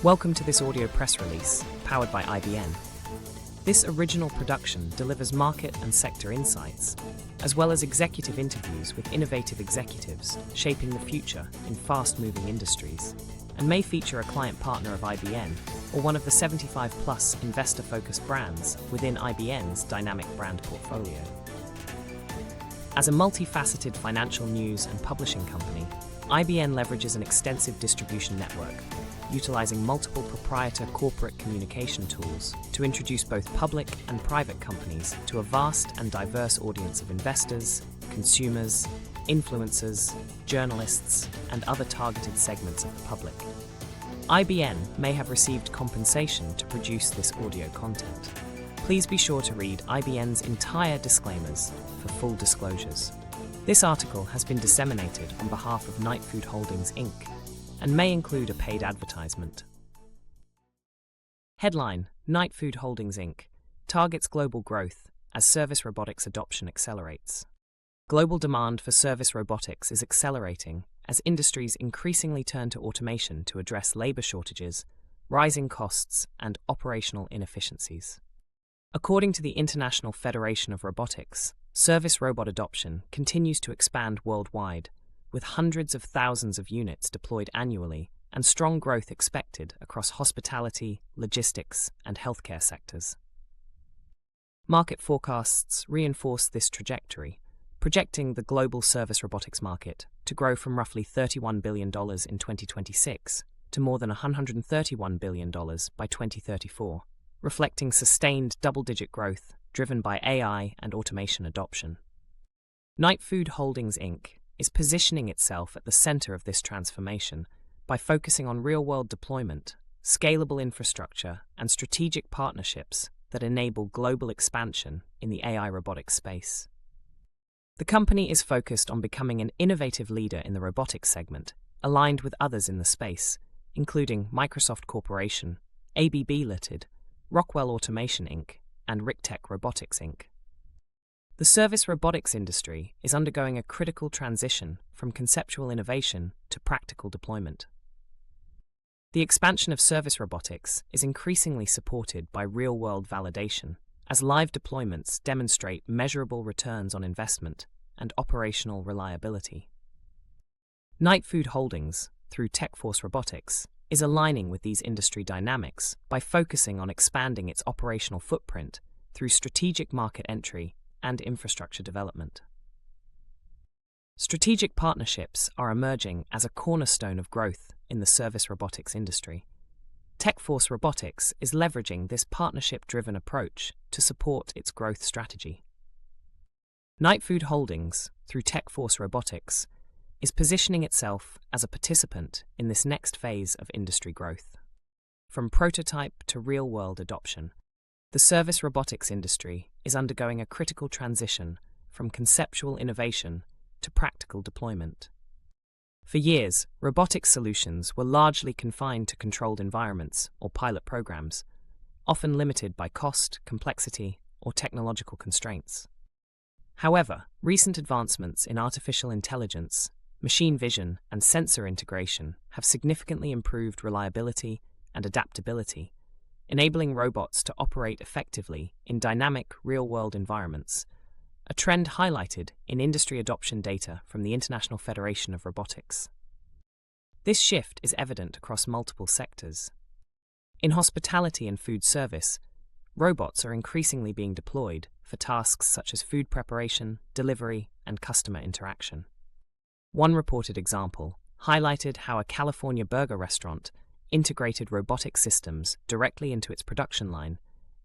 Welcome to this audio press release, powered by IBM. This original production delivers market and sector insights, as well as executive interviews with innovative executives shaping the future in fast-moving industries, and may feature a client partner of IBM or one of the 75-plus investor-focused brands within IBM's dynamic brand portfolio. As a multifaceted financial news and publishing company, IBM leverages an extensive distribution network, utilizing multiple proprietary corporate communication tools to introduce both public and private companies to a vast and diverse audience of investors, consumers, influencers, journalists, and other targeted segments of the public. IBM may have received compensation to produce this audio content. Please be sure to read IBM's entire disclaimers for full disclosures. This article has been disseminated on behalf of Nightfood Holdings Inc. and may include a paid advertisement. Headline: Nightfood Holdings Inc. targets global growth as service robotics adoption accelerates. Global demand for service robotics is accelerating as industries increasingly turn to automation to address labor shortages, rising costs, and operational inefficiencies. According to the International Federation of Robotics, service robot adoption continues to expand worldwide, with hundreds of thousands of units deployed annually and strong growth expected across hospitality, logistics, and healthcare sectors. Market forecasts reinforce this trajectory, projecting the global service robotics market to grow from roughly $31 billion in 2026 to more than $131 billion by 2034, reflecting sustained double-digit growth driven by AI and automation adoption. Nightfood Holdings Inc. is positioning itself at the center of this transformation by focusing on real-world deployment, scalable infrastructure, and strategic partnerships that enable global expansion in the AI robotics space. The company is focused on becoming an innovative leader in the robotics segment, aligned with others in the space, including Microsoft Corporation, ABB Ltd, Rockwell Automation Inc, and Richtech Robotics Inc. The service robotics industry is undergoing a critical transition from conceptual innovation to practical deployment. The expansion of service robotics is increasingly supported by real-world validation, as live deployments demonstrate measurable returns on investment and operational reliability. Nightfood Holdings, through TechForce Robotics, is aligning with these industry dynamics by focusing on expanding its operational footprint through strategic market entry and infrastructure development. Strategic partnerships are emerging as a cornerstone of growth in the service robotics industry. TechForce Robotics is leveraging this partnership-driven approach to support its growth strategy. Nightfood Holdings, through TechForce Robotics, is positioning itself as a participant in this next phase of industry growth. From prototype to real-world adoption, the service robotics industry is undergoing a critical transition from conceptual innovation to practical deployment. For years, robotics solutions were largely confined to controlled environments or pilot programs, often limited by cost, complexity, or technological constraints. However, recent advancements in artificial intelligence, machine vision, and sensor integration have significantly improved reliability and adaptability, enabling robots to operate effectively in dynamic, real-world environments, a trend highlighted in industry adoption data from the International Federation of Robotics. This shift is evident across multiple sectors. In hospitality and food service, robots are increasingly being deployed for tasks such as food preparation, delivery, and customer interaction. One reported example highlighted how a California burger restaurant integrated robotic systems directly into its production line,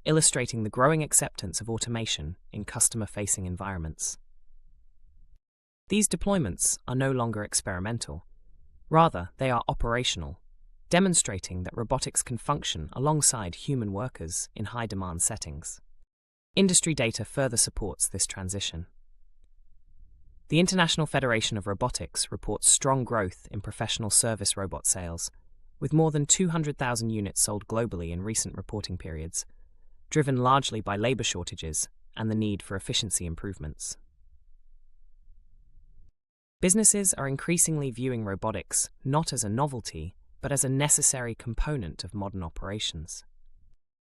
illustrating the growing acceptance of automation in customer-facing environments. These deployments are no longer experimental. Rather, they are operational, demonstrating that robotics can function alongside human workers in high-demand settings. Industry data further supports this transition. The International Federation of Robotics reports strong growth in professional service robot sales, with more than 200,000 units sold globally in recent reporting periods, driven largely by labor shortages and the need for efficiency improvements. Businesses are increasingly viewing robotics not as a novelty, but as a necessary component of modern operations.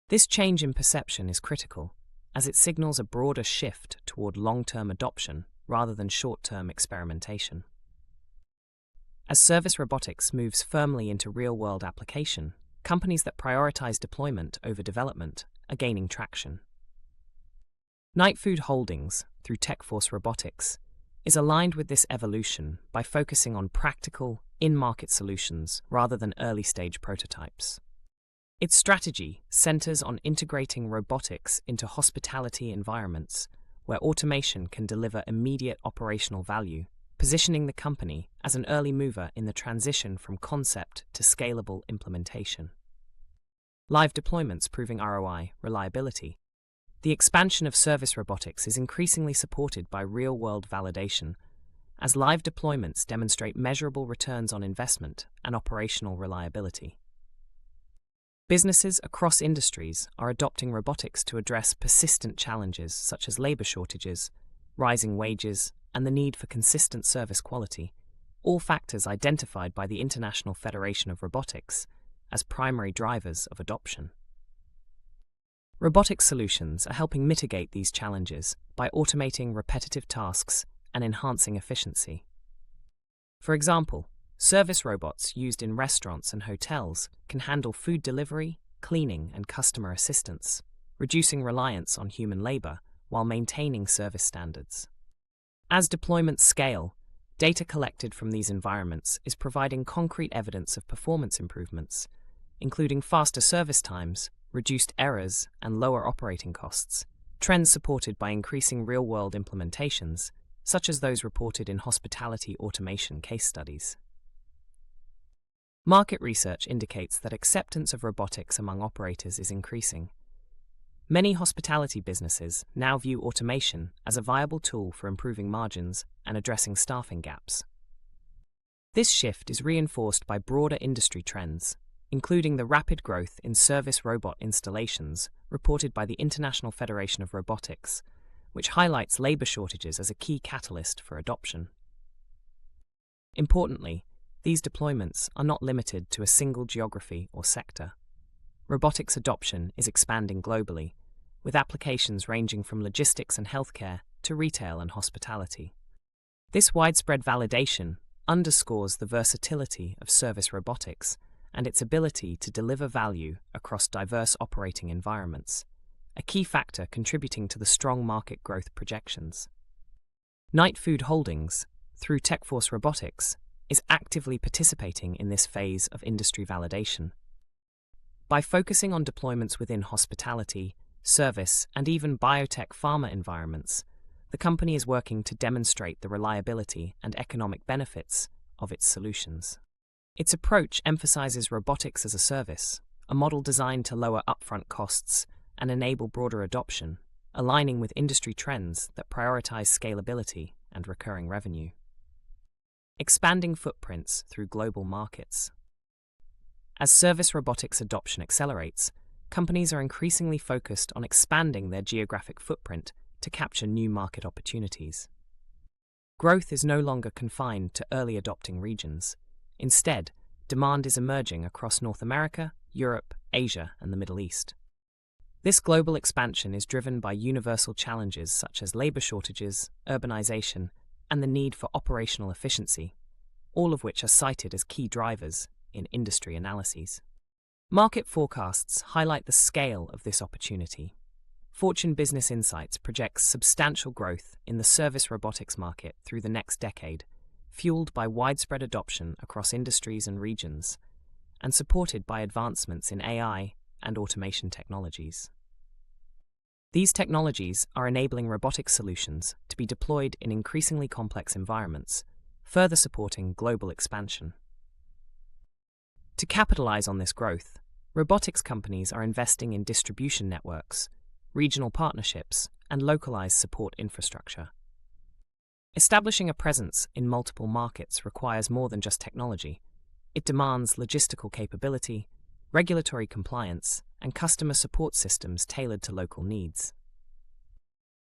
This change in perception is critical, as it signals a broader shift toward long-term adoption rather than short-term experimentation. As service robotics moves firmly into real-world application, companies that prioritize deployment over development are gaining traction. Nightfood Holdings, through TechForce Robotics, is aligned with this evolution by focusing on practical, in-market solutions rather than early-stage prototypes. Its strategy centers on integrating robotics into hospitality environments where automation can deliver immediate operational value, positioning the company as an early mover in the transition from concept to scalable implementation. Live deployments proving ROI, reliability. The expansion of service robotics is increasingly supported by real-world validation, as live deployments demonstrate measurable returns on investment and operational reliability. Businesses across industries are adopting robotics to address persistent challenges such as labor shortages, rising wages, and the need for consistent service quality, all factors identified by the International Federation of Robotics as primary drivers of adoption. Robotic solutions are helping mitigate these challenges by automating repetitive tasks and enhancing efficiency. For example, service robots used in restaurants and hotels can handle food delivery, cleaning, and customer assistance, reducing reliance on human labor while maintaining service standards. As deployments scale, data collected from these environments is providing concrete evidence of performance improvements, including faster service times, reduced errors, and lower operating costs, trends supported by increasing real-world implementations, such as those reported in hospitality automation case studies. Market research indicates that acceptance of robotics among operators is increasing. Many hospitality businesses now view automation as a viable tool for improving margins and addressing staffing gaps. This shift is reinforced by broader industry trends, including the rapid growth in service robot installations reported by the International Federation of Robotics, which highlights labor shortages as a key catalyst for adoption. Importantly, these deployments are not limited to a single geography or sector. Robotics adoption is expanding globally, with applications ranging from logistics and healthcare to retail and hospitality. This widespread validation underscores the versatility of service robotics and its ability to deliver value across diverse operating environments, a key factor contributing to the strong market growth projections. Nightfood Holdings, through TechForce Robotics, is actively participating in this phase of industry validation. By focusing on deployments within hospitality, service, and even biotech pharma environments, the company is working to demonstrate the reliability and economic benefits of its solutions. Its approach emphasizes robotics as a service, a model designed to lower upfront costs and enable broader adoption, aligning with industry trends that prioritize scalability and recurring revenue. Expanding footprints through global markets. As service robotics adoption accelerates, companies are increasingly focused on expanding their geographic footprint to capture new market opportunities. Growth is no longer confined to early adopting regions. Instead, demand is emerging across North America, Europe, Asia, and the Middle East. This global expansion is driven by universal challenges such as labor shortages, urbanization, and the need for operational efficiency, all of which are cited as key drivers in industry analyses. Market forecasts highlight the scale of this opportunity. Fortune Business Insights projects substantial growth in the service robotics market through the next decade, fueled by widespread adoption across industries and regions, and supported by advancements in AI and automation technologies. These technologies are enabling robotic solutions to be deployed in increasingly complex environments, further supporting global expansion. To capitalize on this growth, robotics companies are investing in distribution networks, regional partnerships, and localized support infrastructure. Establishing a presence in multiple markets requires more than just technology. It demands logistical capability, regulatory compliance, and customer support systems tailored to local needs.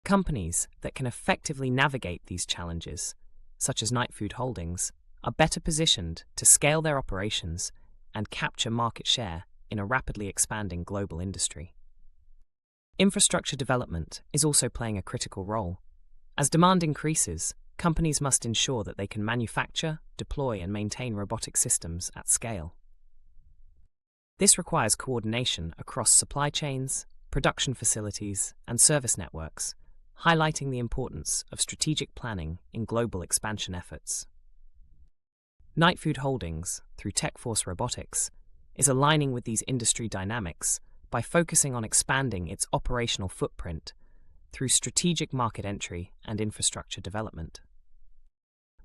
Companies that can effectively navigate these challenges, such as Nightfood Holdings, are better positioned to scale their operations and capture market share in a rapidly expanding global industry. Infrastructure development is also playing a critical role. As demand increases, companies must ensure that they can manufacture, deploy, and maintain robotic systems at scale. This requires coordination across supply chains, production facilities, and service networks, highlighting the importance of strategic planning in global expansion efforts. Nightfood Holdings, through TechForce Robotics, is aligning with these industry dynamics by focusing on expanding its operational footprint through strategic market entry and infrastructure development.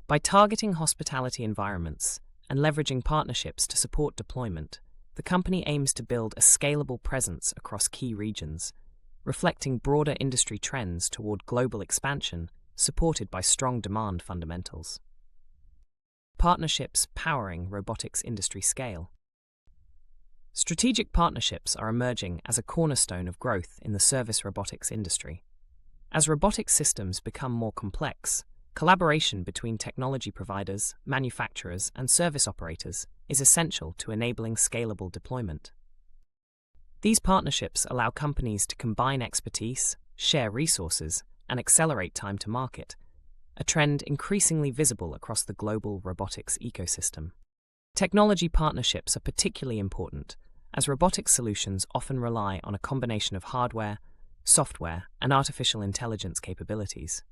By targeting hospitality environments and leveraging partnerships to support deployment, the company aims to build a scalable presence across key regions, reflecting broader industry trends toward global expansion supported by strong demand fundamentals. Partnerships powering robotics industry scale. Strategic partnerships are emerging as a cornerstone of growth in the service robotics industry. As robotic systems become more complex, collaboration between technology providers, manufacturers, and service operators is essential to enabling scalable deployment. These partnerships allow companies to combine expertise, share resources, and accelerate time to market, a trend increasingly visible across the global robotics ecosystem. Technology partnerships are particularly important, as robotics solutions often rely on a combination of hardware, software, and artificial intelligence capabilities.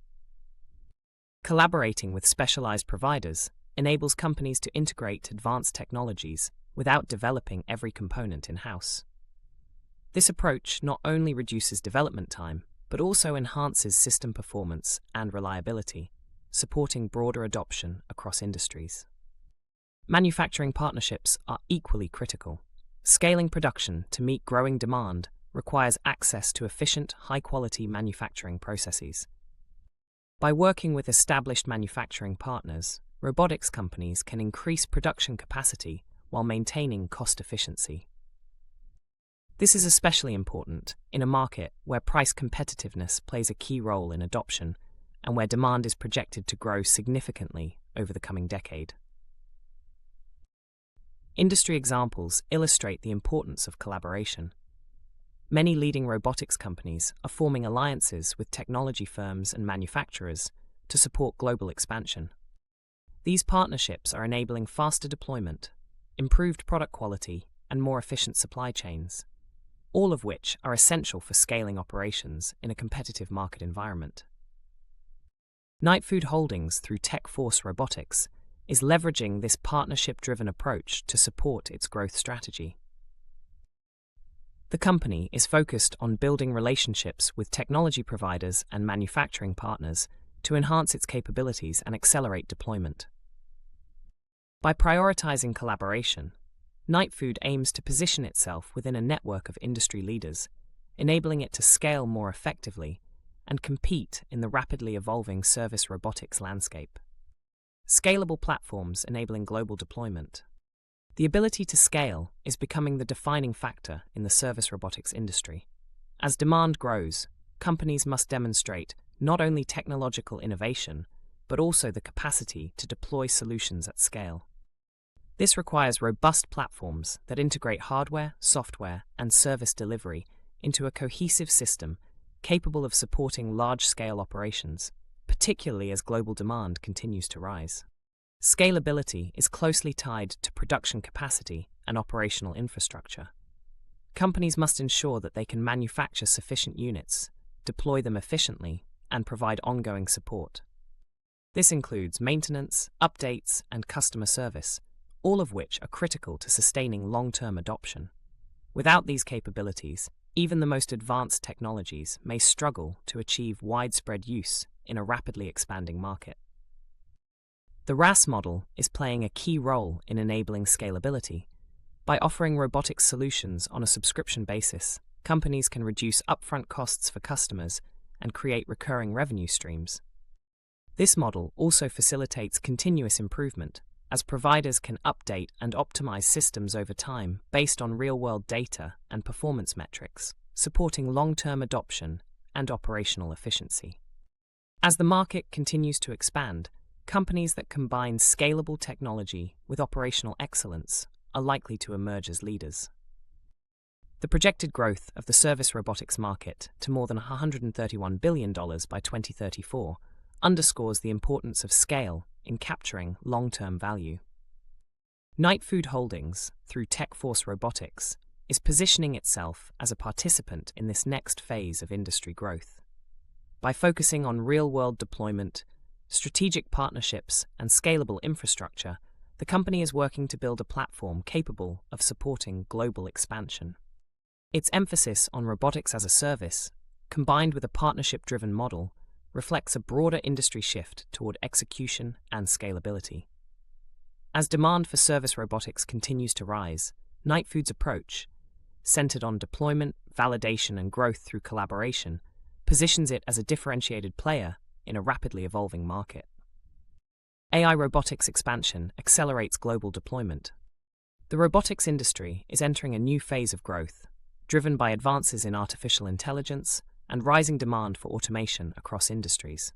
Collaborating with specialized providers enables companies to integrate advanced technologies without developing every component in-house. This approach not only reduces development time, but also enhances system performance and reliability, supporting broader adoption across industries. Manufacturing partnerships are equally critical. Scaling production to meet growing demand requires access to efficient, high-quality manufacturing processes. By working with established manufacturing partners, robotics companies can increase production capacity while maintaining cost efficiency. This is especially important in a market where price competitiveness plays a key role in adoption and where demand is projected to grow significantly over the coming decade. Industry examples illustrate the importance of collaboration. Many leading robotics companies are forming alliances with technology firms and manufacturers to support global expansion. These partnerships are enabling faster deployment, improved product quality, and more efficient supply chains, all of which are essential for scaling operations in a competitive market environment. Nightfood Holdings, through TechForce Robotics, is leveraging this partnership-driven approach to support its growth strategy. The company is focused on building relationships with technology providers and manufacturing partners to enhance its capabilities and accelerate deployment. By prioritizing collaboration, Nightfood aims to position itself within a network of industry leaders, enabling it to scale more effectively and compete in the rapidly evolving service robotics landscape. Scalable platforms enabling global deployment. The ability to scale is becoming the defining factor in the service robotics industry. As demand grows, companies must demonstrate not only technological innovation, but also the capacity to deploy solutions at scale. This requires robust platforms that integrate hardware, software, and service delivery into a cohesive system capable of supporting large-scale operations, particularly as global demand continues to rise. Scalability is closely tied to production capacity and operational infrastructure. Companies must ensure that they can manufacture sufficient units, deploy them efficiently, and provide ongoing support. This includes maintenance, updates, and customer service, all of which are critical to sustaining long-term adoption. Without these capabilities, even the most advanced technologies may struggle to achieve widespread use in a rapidly expanding market. The RaaS model is playing a key role in enabling scalability. By offering robotics solutions on a subscription basis, companies can reduce upfront costs for customers and create recurring revenue streams. This model also facilitates continuous improvement, as providers can update and optimize systems over time based on real-world data and performance metrics, supporting long-term adoption and operational efficiency. As the market continues to expand, companies that combine scalable technology with operational excellence are likely to emerge as leaders. The projected growth of the service robotics market to more than $131 billion by 2034 underscores the importance of scale in capturing long-term value. Nightfood Holdings, through TechForce Robotics, is positioning itself as a participant in this next phase of industry growth. By focusing on real-world deployment, strategic partnerships, and scalable infrastructure, the company is working to build a platform capable of supporting global expansion. Its emphasis on robotics as a service, combined with a partnership-driven model, reflects a broader industry shift toward execution and scalability. As demand for service robotics continues to rise, Nightfood's approach, centered on deployment, validation, and growth through collaboration, positions it as a differentiated player in a rapidly evolving market. AI robotics expansion accelerates global deployment. The robotics industry is entering a new phase of growth, driven by advances in artificial intelligence and rising demand for automation across industries.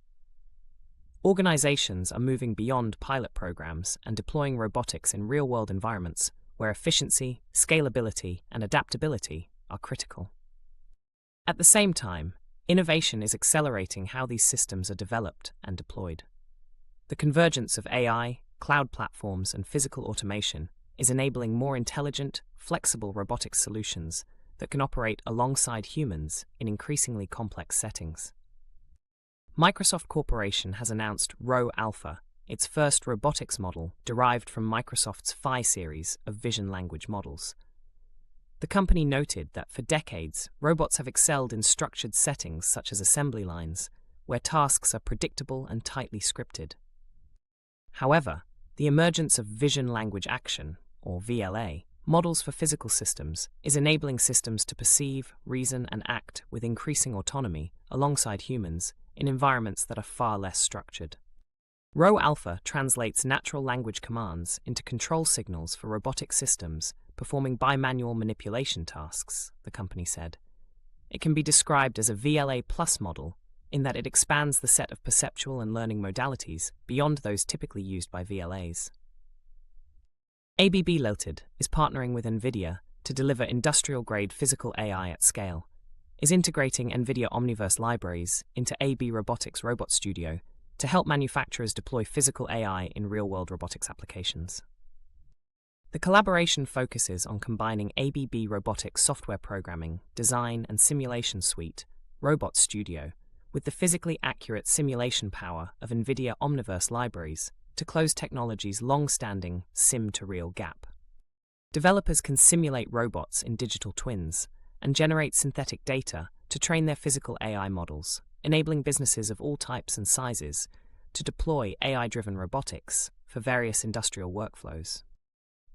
Organizations are moving beyond pilot programs and deploying robotics in real-world environments where efficiency, scalability, and adaptability are critical. At the same time, innovation is accelerating how these systems are developed and deployed. The convergence of AI, cloud platforms, and physical automation is enabling more intelligent, flexible robotics solutions that can operate alongside humans in increasingly complex settings. Microsoft Corporation has announced Ro Alpha, its first robotics model derived from Microsoft's Phi series of vision language models. The company noted that for decades, robots have excelled in structured settings such as assembly lines, where tasks are predictable and tightly scripted. However, the emergence of vision language action, or VLA, models for physical systems is enabling systems to perceive, reason, and act with increasing autonomy alongside humans in environments that are far less structured. Ro Alpha translates natural language commands into control signals for robotic systems performing bimanual manipulation tasks, the company said. It can be described as a VLA plus model in that it expands the set of perceptual and learning modalities beyond those typically used by VLAs. ABB Ltd is partnering with NVIDIA to deliver industrial-grade physical AI at scale, is integrating NVIDIA Omniverse libraries into AB Robotics Robot Studio to help manufacturers deploy physical AI in real-world robotics applications. The collaboration focuses on combining ABB Robotics software programming, design, and simulation suite, Robot Studio, with the physically accurate simulation power of NVIDIA Omniverse libraries to close technology's long-standing sim-to-real gap. Developers can simulate robots in digital twins and generate synthetic data to train their physical AI models, enabling businesses of all types and sizes to deploy AI-driven robotics for various industrial workflows.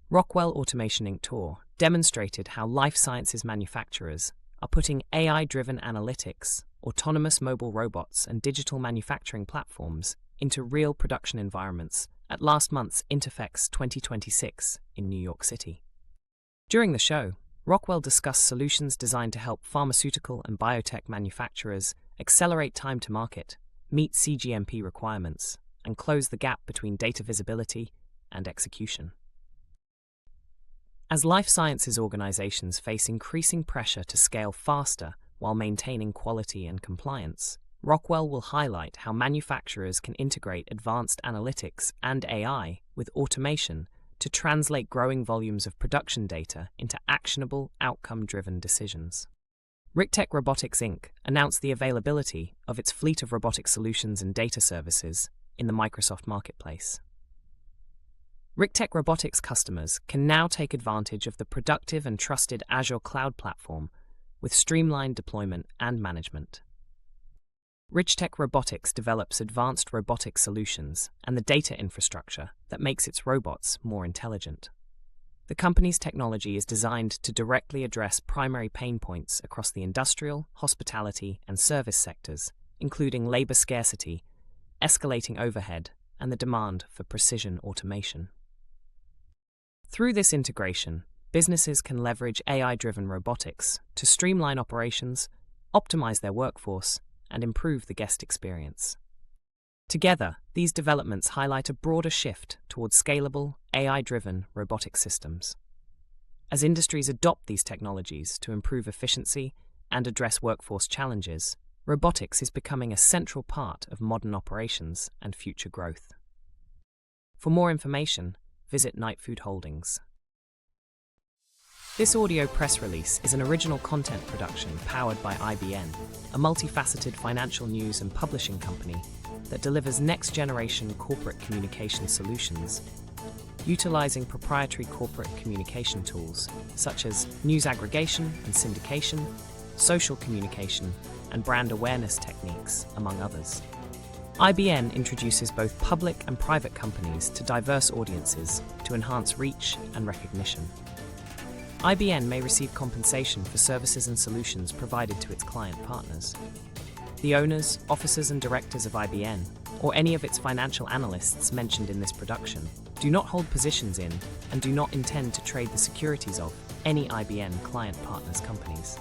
Rockwell Automation Inc. tour demonstrated how life sciences manufacturers are putting AI-driven analytics, autonomous mobile robots, and digital manufacturing platforms into real production environments at last month's Interfex 2026 in New York City. During the show, Rockwell discussed solutions designed to help pharmaceutical and biotech manufacturers accelerate time to market, meet CGMP requirements, and close the gap between data visibility and execution. As life sciences organizations face increasing pressure to scale faster while maintaining quality and compliance, Rockwell will highlight how manufacturers can integrate advanced analytics and AI with automation to translate growing volumes of production data into actionable, outcome-driven decisions. Richtech Robotics Inc. announced the availability of its fleet of robotic solutions and data services in the Microsoft Marketplace. Richtech Robotics customers can now take advantage of the productive and trusted Azure cloud platform with streamlined deployment and management. Richtech Robotics develops advanced robotic solutions and the data infrastructure that makes its robots more intelligent. The company's technology is designed to directly address primary pain points across the industrial, hospitality, and service sectors, including labor scarcity, escalating overhead, and the demand for precision automation. Through this integration, businesses can leverage AI-driven robotics to streamline operations, optimize their workforce, and improve the guest experience. Together, these developments highlight a broader shift towards scalable, AI-driven robotic systems. As industries adopt these technologies to improve efficiency and address workforce challenges, robotics is becoming a central part of modern operations and future growth. For more information, visit Nightfood Holdings. This audio press release is an original content production powered by IBN, a multifaceted financial news and publishing company that delivers next-generation corporate communication solutions, utilizing proprietary corporate communication tools such as news aggregation and syndication, social communication, and brand awareness techniques, among others. IBN introduces both public and private companies to diverse audiences to enhance reach and recognition. IBN may receive compensation for services and solutions provided to its client partners. The owners, officers and directors of IBN, or any of its financial analysts mentioned in this production, do not hold positions in and do not intend to trade the securities of any IBN client partners' companies.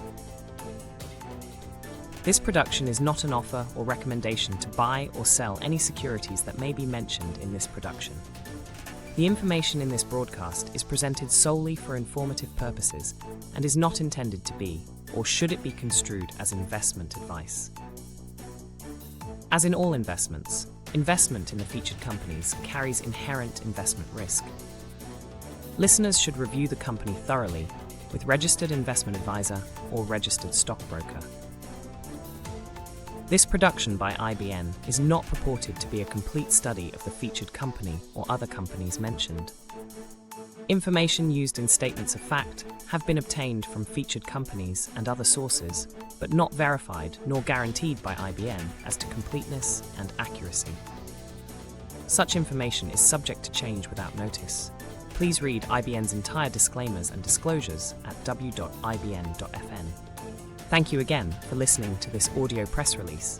This production is not an offer or recommendation to buy or sell any securities that may be mentioned in this production. The information in this broadcast is presented solely for informative purposes and is not intended to be, or should it be construed as investment advice. As in all investments, investment in the featured companies carries inherent investment risk. Listeners should review the company thoroughly with registered investment advisor or registered stockbroker. This production by IBN is not purported to be a complete study of the featured company or other companies mentioned. Information used in statements of fact have been obtained from featured companies and other sources, but not verified nor guaranteed by IBN as to completeness and accuracy. Such information is subject to change without notice. Please read IBN's entire disclaimers and disclosures at w.ibn.fn. Thank you again for listening to this audio press release.